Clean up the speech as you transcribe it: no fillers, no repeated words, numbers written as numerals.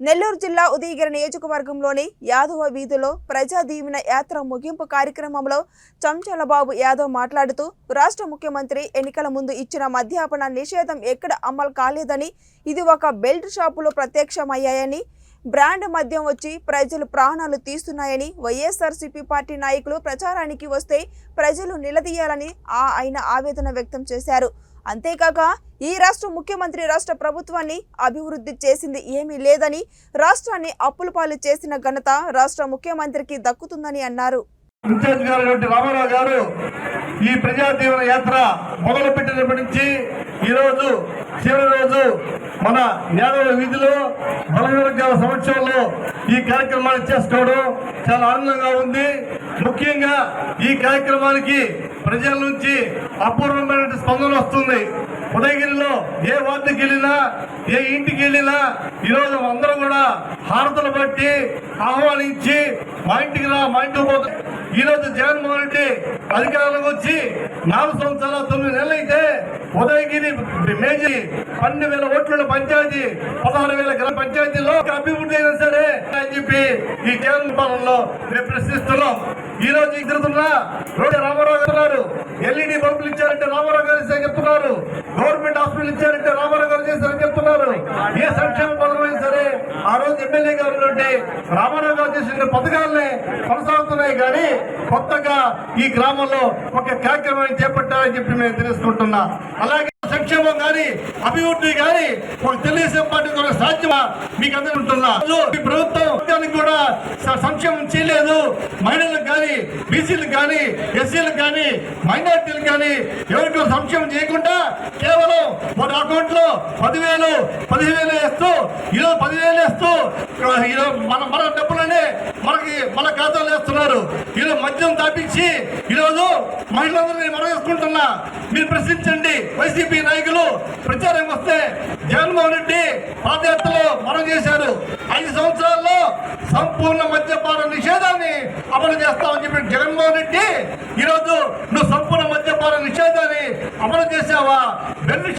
నెల్లూరు జిల్లా ఉదయగిరి నియోజకవర్గంలోని యాదవ వీధిలో ప్రజా దీవెన యాత్ర ముగింపు కార్యక్రమంలో చంచలబాబు యాదవ్ మాట్లాడుతూ రాష్ట్ర ముఖ్యమంత్రి ఎన్నికల ముందు ఇచ్చిన మద్యపాన నిషేధం ఎక్కడ అమలు కాలేదని, ఇది ఒక బెల్ట్ షాపులో ప్రత్యక్షమయ్యాయని, బ్రాండ్ మద్యం వచ్చి ప్రజలు ప్రాణాలు తీస్తున్నాయని, వైఎస్ఆర్సీపీ పార్టీ నాయకులు ప్రచారానికి వస్తే ప్రజలు నిలదీయాలని ఆయన ఆవేదన వ్యక్తం చేశారు. అంతేకాక ఈ రాష్ట్ర ముఖ్యమంత్రి రాష్ట్ర ప్రభుత్వాన్ని అభివృద్ధి చేసింది ఏమీ లేదని, రాష్ట్రాన్ని అప్పుల పాలు చేసిన ఘనత రాష్ట్ర ముఖ్యమంత్రికి దక్కుతుందని అన్నారు. రామారావు గారు ఈ ప్రజా దీవెన యాత్ర మొదలు పెట్టినప్పటి నుంచి ఈ రోజు చివరి రోజు మన యాదవ వీధిలో బలహీన వర్గాల సమక్షంలో ఈ కార్యక్రమాన్ని చేసుకోవడం చాలా ఆనందంగా ఉంది. ముఖ్యంగా ఈ కార్యక్రమానికి ప్రజల నుంచి అపూర్వమైన స్పందన వస్తుంది. ఉదయగిరిలో ఏ వార్డుకి వెళ్ళినా, ఏ ఇంటికి వెళ్ళినా ఈరోజు అందరూ కూడా హారతలు బట్టి ఆహ్వానించి మా ఇంటికి రా, మా ఇంటికి పోతే ఈరోజు జగన్మోహన్ రెడ్డి అధికారంలోకి వచ్చి 4 సంవత్సరాల 9 నెలలు అయితే ఉదయగిరి మేజీ 12,000 ఓట్ల పంచాయతీ 16,000 గ్రామ పంచాయతీలో అభివృద్ధి అయినా సరే అని చెప్పి ఈ జగన్ పాలనలో మేము ప్రశ్నిస్తున్నాం. ఈ రోజు తిరుగుతున్నా రామారావు గారు ఎల్ఈడి బల్బులు ఇచ్చారంటే రామారావు గారు చెప్తున్నారు, గవర్నమెంట్ హాస్పిటల్ ఇచ్చారంటే రామారావు గారు చేశారని చెప్తున్నారు. ఏ సంక్షేమ పథకమైనా సరే ఆ రోజు ఎమ్మెల్యే గారు రామారావు గారు చేసిన పథకాలనే కొనసాగుతున్నాయి కానీ కొత్తగా ఈ గ్రామంలో ఒక కార్యక్రమాన్ని చేపట్టారని చెప్పి మేము తెలుసుకుంటున్నా. అలాగే సంక్షేమం కానీ అభివృద్ధి కానీ ఒక తెలుగుదేశం పార్టీ ద్వారా సాధ్యమా మీకు అందరూ ఉంటున్నా. ఈ ప్రభుత్వం కూడా సంక్షేమం చేయలేదు. మహిళలకు కానీ, బీసీలకు కానీ, ఎస్సీలకు కానీ, మైనార్టీలకు కానీ ఎవరికి సంక్షేమం చేయకుండా కేవలం మన అకౌంట్ లో 10,000, 15,000 వేస్తూ ఈరోజు 10,000 వేస్తూ మన డబ్బులనే మన ఖాతాలో వేస్తున్నారు. ఈరోజు మద్యం తాపించి ఈరోజు మహిళలందరినీ మనం వేసుకుంటున్నా. మీరు ప్రశ్నించండి. వైసీపీ నాయకులు ప్రచారం వస్తే జగన్మోహన్ రెడ్డి పాదయాత్రలో మనం చేశారు. 5 సంవత్సరాల్లో సంపూర్ణ మద్యపాన నిషేధాన్ని అమలు చేస్తామని చెప్పి జగన్మోహన్ రెడ్డి ఈరోజు నువ్వు సంపూర్ణ మద్యపాన నిషేధాన్ని అమలు చేశావా?